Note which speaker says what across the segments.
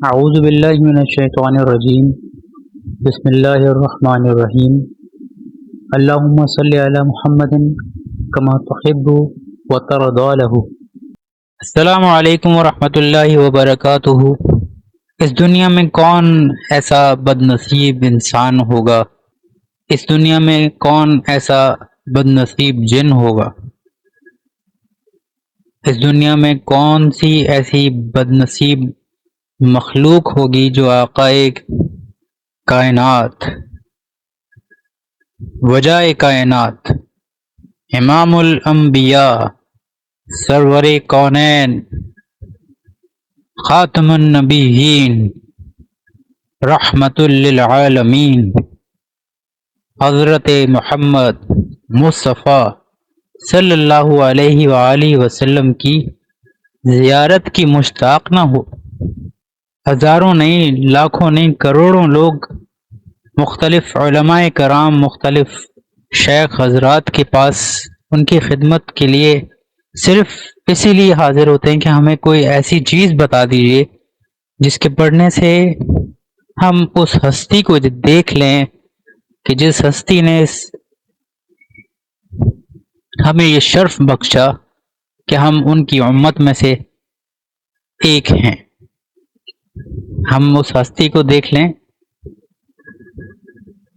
Speaker 1: اعوذ باللہ من الشیطان الرجیم بسم اللہ الرحمن الرحیم اللہم صلی علی محمد کما تحب وترضى له۔ السلام علیکم ورحمۃ اللہ وبرکاتہ۔ اس دنیا میں کون ایسا بد نصیب انسان ہوگا، اس دنیا میں کون ایسا بد نصیب جن ہوگا، اس دنیا میں کون سی ایسی بد نصیب مخلوق ہوگی جو آقائے کائنات، وجہ کائنات، امام الانبیاء، سرور کونین، خاتم النبیین، رحمت للعالمین، حضرت محمد مصطفیٰ صلی اللہ علیہ وآلہ وسلم کی زیارت کی مشتاق نہ ہو۔ ہزاروں نہیں، لاکھوں نہیں، کروڑوں لوگ مختلف علماء کرام، مختلف شیخ حضرات کے پاس ان کی خدمت کے لیے صرف اسی لیے حاضر ہوتے ہیں کہ ہمیں کوئی ایسی چیز بتا دیجیے جس کے پڑھنے سے ہم اس ہستی کو دیکھ لیں کہ جس ہستی نے ہمیں یہ شرف بخشا کہ ہم ان کی امت میں سے ایک ہیں۔ ہم اس ہستی کو دیکھ لیں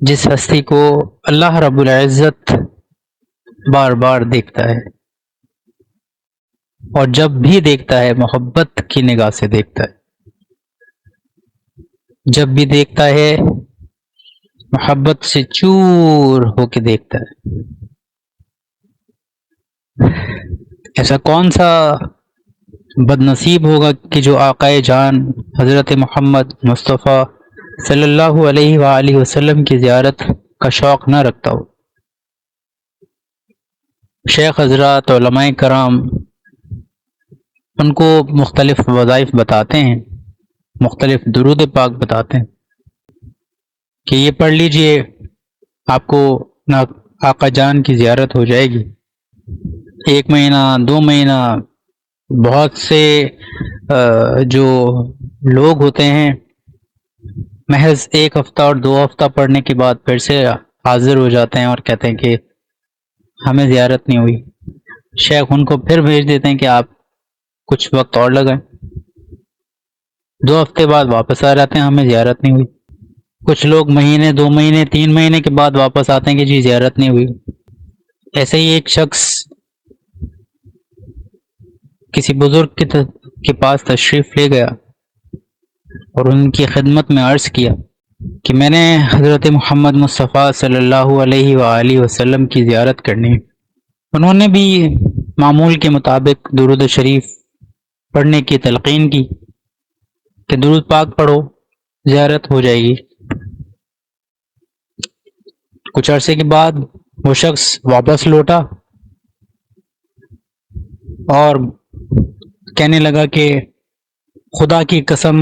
Speaker 1: جس ہستی کو اللہ رب العزت بار بار دیکھتا ہے، اور جب بھی دیکھتا ہے محبت کی نگاہ سے دیکھتا ہے، جب بھی دیکھتا ہے محبت سے چور ہو کے دیکھتا ہے۔ ایسا کون سا بد نصیب ہوگا کہ جو آقائے جان حضرت محمد مصطفیٰ صلی اللہ علیہ وآلہ وسلم کی زیارت کا شوق نہ رکھتا ہو۔ شیخ حضرات، علماء کرام ان کو مختلف وظائف بتاتے ہیں، مختلف درود پاک بتاتے ہیں کہ یہ پڑھ لیجئے، آپ کو آقا جان کی زیارت ہو جائے گی۔ 1 مہینہ، 2 مہینہ، بہت سے جو لوگ ہوتے ہیں محض 1 ہفتہ اور 2 ہفتہ پڑھنے کے بعد پھر سے حاضر ہو جاتے ہیں اور کہتے ہیں کہ ہمیں زیارت نہیں ہوئی۔ شیخ ان کو پھر بھیج دیتے ہیں کہ آپ کچھ وقت اور لگائیں۔ 2 ہفتے بعد واپس آ جاتے ہیں، ہمیں زیارت نہیں ہوئی۔ کچھ لوگ مہینے، 2 مہینے، 3 مہینے کے بعد واپس آتے ہیں کہ جی زیارت نہیں ہوئی۔ ایسے ہی ایک شخص کسی بزرگ کے پاس تشریف لے گیا اور ان کی خدمت میں عرض کیا کہ میں نے حضرت محمد مصطفیٰ صلی اللہ علیہ وآلہ وسلم کی زیارت کرنی ہے۔ انہوں نے بھی معمول کے مطابق درود شریف پڑھنے کی تلقین کی کہ درود پاک پڑھو، زیارت ہو جائے گی۔ کچھ عرصے کے بعد وہ شخص واپس لوٹا اور کہنے لگا کہ خدا کی قسم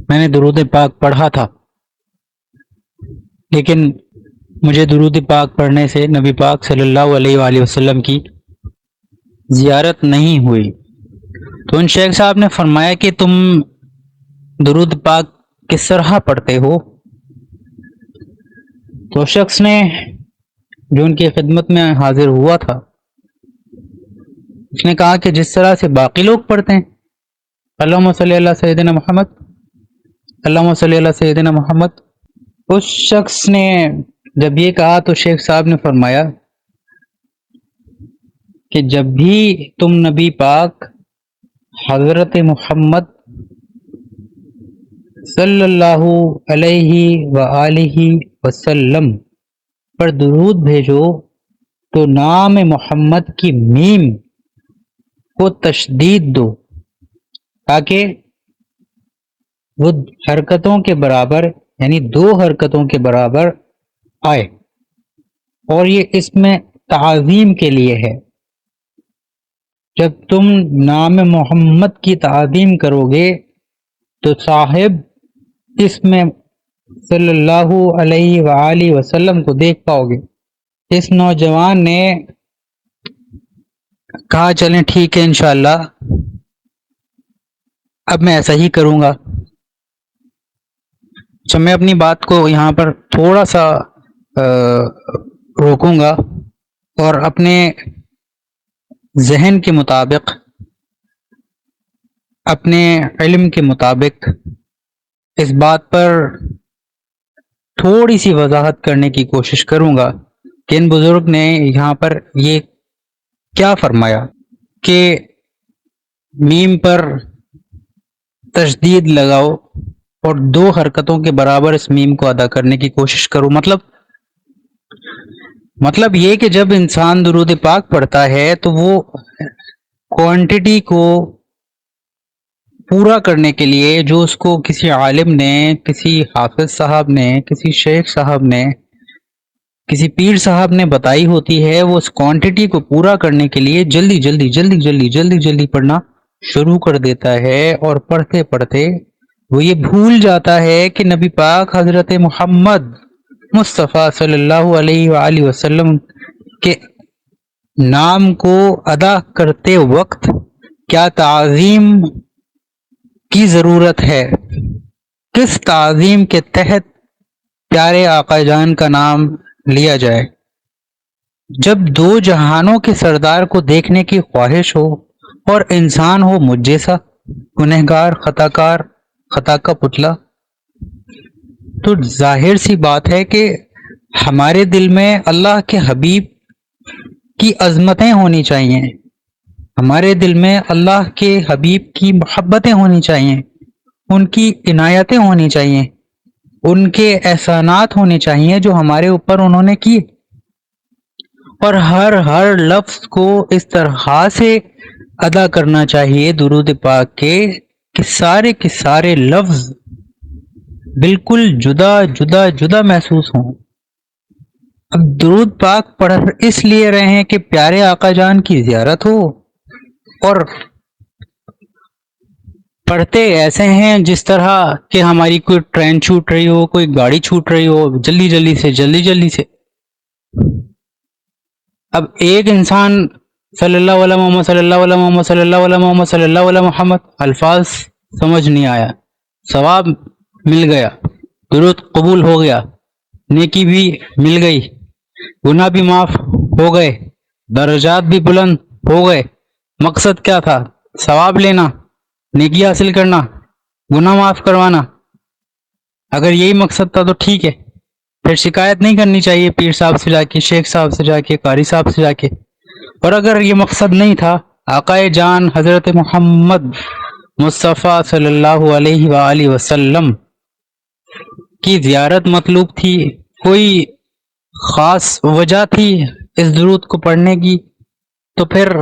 Speaker 1: میں نے درود پاک پڑھا تھا، لیکن مجھے درود پاک پڑھنے سے نبی پاک صلی اللہ علیہ وآلہ وسلم کی زیارت نہیں ہوئی۔ تو ان شیخ صاحب نے فرمایا کہ تم درود پاک کس طرح پڑھتے ہو؟ تو شخص نے جو ان کی خدمت میں حاضر ہوا تھا اس نے کہا کہ جس طرح سے باقی لوگ پڑھتے ہیں، اللہم صلی اللہ سیدنا محمد، اللہم صلی اللہ سیدنا محمد۔ اس شخص نے جب یہ کہا تو شیخ صاحب نے فرمایا کہ جب بھی تم نبی پاک حضرت محمد صلی اللہ علیہ وآلہ وسلم پر درود بھیجو تو نام محمد کی میم کو تشدید دو تاکہ وہ حرکتوں کے برابر، یعنی 2 حرکتوں کے برابر آئے، اور یہ اس میں تعظیم کے لیے ہے۔ جب تم نام محمد کی تعظیم کرو گے تو صاحب اس میں صلی اللہ علیہ وآلہ وسلم کو دیکھ پاؤ گے۔ اس نوجوان نے کہا چلیں ٹھیک ہے انشاءاللہ، اب میں ایسا ہی کروں گا۔ تو میں اپنی بات کو یہاں پر تھوڑا سا روکوں گا اور اپنے ذہن کے مطابق، اپنے علم کے مطابق اس بات پر تھوڑی سی وضاحت کرنے کی کوشش کروں گا کہ ان بزرگ نے یہاں پر یہ کیا فرمایا کہ میم پر تشدید لگاؤ اور 2 حرکتوں کے برابر اس میم کو ادا کرنے کی کوشش کرو۔ مطلب یہ کہ جب انسان درود پاک پڑھتا ہے تو وہ کوانٹٹی کو پورا کرنے کے لیے جو اس کو کسی عالم نے، کسی حافظ صاحب نے، کسی شیخ صاحب نے، کسی پیر صاحب نے بتائی ہوتی ہے، وہ اس کوانٹٹی کو پورا کرنے کے لیے جلدی جلدی جلدی جلدی جلدی جلدی پڑھنا شروع کر دیتا ہے، اور پڑھتے پڑھتے وہ یہ بھول جاتا ہے کہ نبی پاک حضرت محمد مصطفیٰ صلی اللہ علیہ وآلہ وسلم کے نام کو ادا کرتے وقت کیا تعظیم کی ضرورت ہے، کس تعظیم کے تحت پیارے آقا جان کا نام لیا جائے۔ جب 2 جہانوں کے سردار کو دیکھنے کی خواہش ہو اور انسان ہو مجھ جیسا گنہگار، خطا کا پتلا، تو ظاہر سی بات ہے کہ ہمارے دل میں اللہ کے حبیب کی عظمتیں ہونی چاہیے، ہمارے دل میں اللہ کے حبیب کی محبتیں ہونی چاہیے، ان کی عنایتیں ہونی چاہیے، ان کے احسانات ہونے چاہیے جو ہمارے اوپر انہوں نے کیے، اور ہر لفظ کو اس طرح سے ادا کرنا چاہیے درود پاک کہ سارے لفظ بالکل جدا جدا جدا محسوس ہوں۔ اب درود پاک پڑھ اس لیے رہے ہیں کہ پیارے آقا جان کی زیارت ہو، اور پڑھتے ایسے ہیں جس طرح کہ ہماری کوئی ٹرین چھوٹ رہی ہو، کوئی گاڑی چھوٹ رہی ہو، جلدی جلدی سے۔ اب ایک انسان صلی اللہ علیہ محمد صلی اللہ علیہ محمد صلی اللہ علیہ محمد صلی اللہ علیہ محمد الفاظ سمجھ نہیں آیا، ثواب مل گیا، درود قبول ہو گیا، نیکی بھی مل گئی، گناہ بھی معاف ہو گئے، درجات بھی بلند ہو گئے۔ مقصد کیا تھا؟ ثواب لینا، نیکی حاصل کرنا، گناہ معاف کروانا۔ اگر یہی مقصد تھا تو ٹھیک ہے، پھر شکایت نہیں کرنی چاہیے پیر صاحب سے جا کے، شیخ صاحب سے جا کے، قاری صاحب سے جا کے۔ اور اگر یہ مقصد نہیں تھا، آقا جان حضرت محمد مصطفیٰ صلی اللہ علیہ وآلہ وسلم کی زیارت مطلوب تھی، کوئی خاص وجہ تھی اس درود کو پڑھنے کی، تو پھر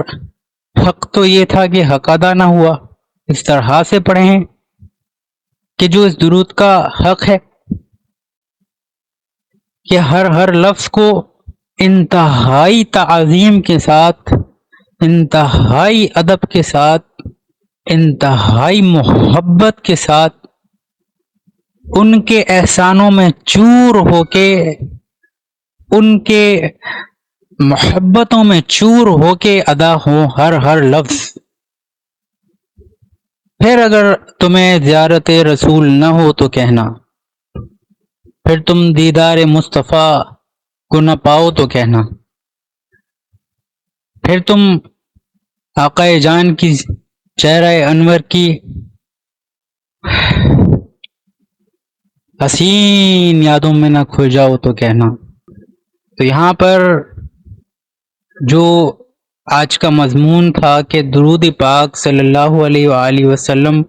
Speaker 1: حق تو یہ تھا کہ حق ادا نہ ہوا۔ اس طرح سے پڑھیں کہ جو اس درود کا حق ہے کہ ہر لفظ کو انتہائی تعظیم کے ساتھ، انتہائی ادب کے ساتھ، انتہائی محبت کے ساتھ، ان کے احسانوں میں چور ہو کے، ان کے محبتوں میں چور ہو کے ادا ہو ہر لفظ۔ پھر اگر تمہیں زیارت رسول نہ ہو تو کہنا، پھر تم دیدار مصطفیٰ کو نہ پاؤ تو کہنا، پھر تم آقا جان کی چہرہ انور کی حسین یادوں میں نہ کھو جاؤ تو کہنا۔ تو یہاں پر جو آج کا مضمون تھا کہ درود پاک صلی اللہ علیہ وآلہ وسلم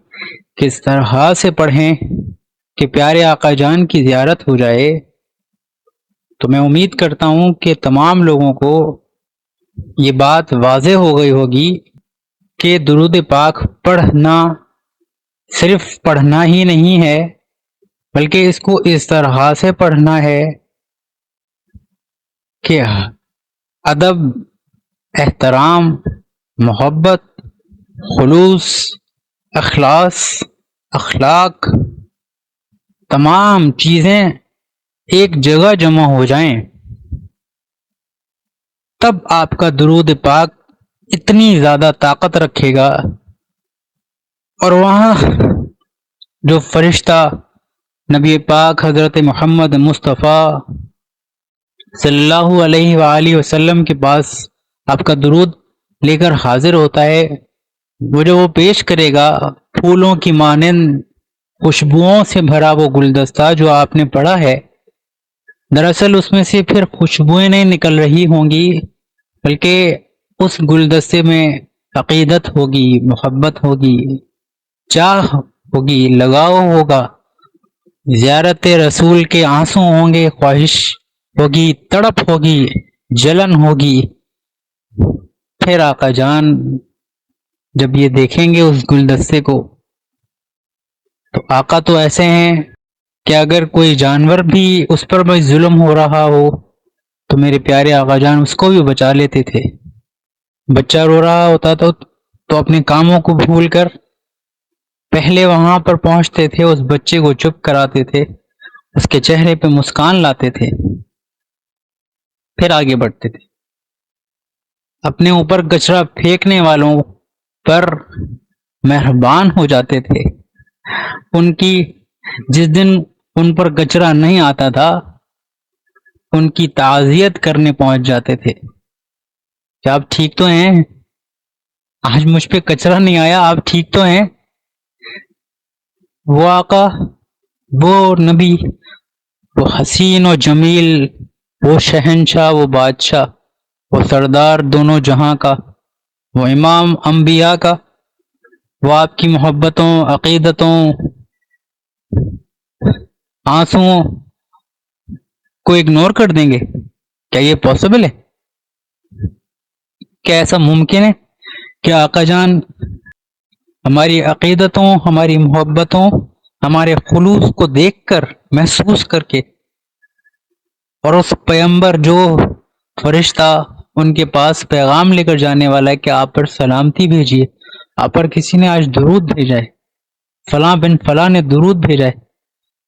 Speaker 1: کس طرح سے پڑھیں کہ پیارے آقا جان کی زیارت ہو جائے، تو میں امید کرتا ہوں کہ تمام لوگوں کو یہ بات واضح ہو گئی ہوگی کہ درود پاک پڑھنا صرف پڑھنا ہی نہیں ہے، بلکہ اس کو اس طرح سے پڑھنا ہے کہ ادب، احترام، محبت، خلوص، اخلاق، تمام چیزیں ایک جگہ جمع ہو جائیں، تب آپ کا درود پاک اتنی زیادہ طاقت رکھے گا، اور وہاں جو فرشتہ نبی پاک حضرت محمد مصطفیٰ صلی اللہ علیہ وآلہ وسلم کے پاس آپ کا درود لے کر حاضر ہوتا ہے، وہ جو وہ پیش کرے گا پھولوں کی مانند خوشبوؤں سے بھرا وہ گلدستہ جو آپ نے پڑھا ہے، دراصل اس میں سے پھر خوشبوئیں نہیں نکل رہی ہوں گی، بلکہ اس گلدستے میں عقیدت ہوگی، محبت ہوگی، چاہ ہوگی، لگاؤ ہوگا، زیارت رسول کے آنسو ہوں گے، خواہش ہوگی، تڑپ ہوگی، جلن ہوگی۔ پھر آقا جان جب یہ دیکھیں گے اس گلدستے کو تو آقا تو ایسے ہیں کہ اگر کوئی جانور بھی اس پر بھی ظلم ہو رہا ہو تو میرے پیارے آقا جان اس کو بھی بچا لیتے تھے۔ بچہ رو رہا ہوتا تو اپنے کاموں کو بھول کر پہلے وہاں پر پہنچتے تھے، اس بچے کو چپ کراتے تھے، اس کے چہرے پہ مسکان لاتے تھے، پھر آگے بڑھتے تھے۔ اپنے اوپر کچرا پھینکنے والوں پر مہربان ہو جاتے تھے، ان کی جس دن ان پر کچرا نہیں آتا تھا ان کی تعزیت کرنے پہنچ جاتے تھے کہ آپ ٹھیک تو ہیں، آج مجھ پہ کچرا نہیں آیا، آپ ٹھیک تو ہیں؟ وہ آقا، وہ نبی، وہ حسین و جمیل، وہ شہنشاہ، وہ بادشاہ، وہ سردار دونوں جہاں کا، وہ امام انبیاء کا، وہ آپ کی محبتوں، عقیدتوں، آنسوؤں کو اگنور کر دیں گے؟ کیا یہ پاسبل ہے؟ کیا ایسا ممکن ہے کہ آقا جان ہماری عقیدتوں، ہماری محبتوں، ہمارے خلوص کو دیکھ کر، محسوس کر کے، اور اس پیغمبر جو فرشتہ ان کے پاس پیغام لے کر جانے والا ہے کہ آپ پر سلامتی بھیجیے، آپ پر کسی نے آج درود بھیجا ہے، فلاں بن فلاں نے درود بھیجا ہے،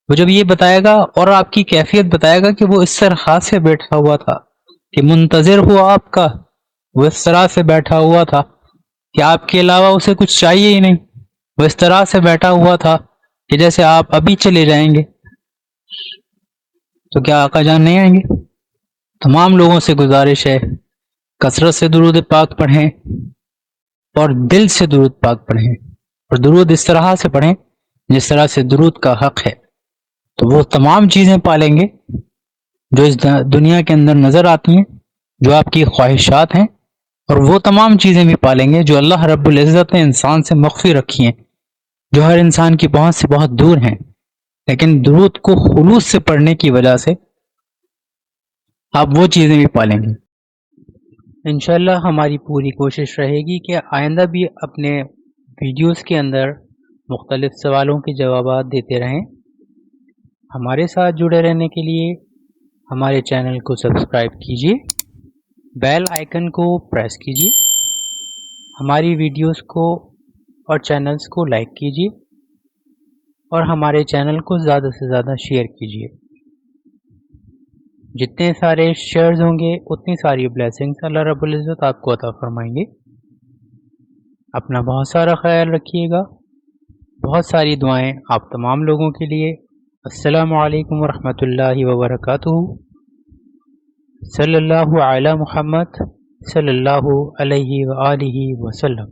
Speaker 1: وہ جب یہ بتائے گا اور آپ کی کیفیت بتائے گا کہ وہ اس طرح سے بیٹھا ہوا تھا کہ منتظر ہوا آپ کا، وہ اس طرح سے بیٹھا ہوا تھا کہ آپ کے علاوہ اسے کچھ چاہیے ہی نہیں، وہ اس طرح سے بیٹھا ہوا تھا کہ جیسے آپ ابھی چلے جائیں گے، تو کیا آقا جان نہیں آئیں گے؟ تمام لوگوں سے گزارش ہے کثرت سے درود پاک پڑھیں اور دل سے درود پاک پڑھیں، اور درود اس طرح سے پڑھیں جس طرح سے درود کا حق ہے، تو وہ تمام چیزیں پالیں گے جو اس دنیا کے اندر نظر آتی ہیں، جو آپ کی خواہشات ہیں، اور وہ تمام چیزیں بھی پالیں گے جو اللہ رب العزت نے انسان سے مخفی رکھی ہیں، جو ہر انسان کی پہنچ سے بہت دور ہیں، لیکن درود کو خلوص سے پڑھنے کی وجہ سے آپ وہ چیزیں بھی پالیں گے۔ انشاءاللہ ہماری پوری کوشش رہے گی کہ آئندہ بھی اپنے ویڈیوز کے اندر مختلف سوالوں کے جوابات دیتے رہیں۔ ہمارے ساتھ جڑے رہنے کے لیے ہمارے چینل کو سبسکرائب کیجیے، بیل آئیکن کو پریس کیجیے، ہماری ویڈیوز کو اور چینلز کو لائک کیجیے، اور ہمارے چینل کو زیادہ سے زیادہ شیئر کیجیے۔ جتنے سارے شیئرز ہوں گے اتنی ساری بلیسنگز اللہ رب العزت آپ کو عطا فرمائیں گے۔ اپنا بہت سارا خیال رکھیے گا، بہت ساری دعائیں آپ تمام لوگوں کے لیے۔ السلام علیکم ورحمۃ اللہ وبرکاتہ۔ صلی اللہ علی محمد صلی اللہ علیہ وآلہ وسلم۔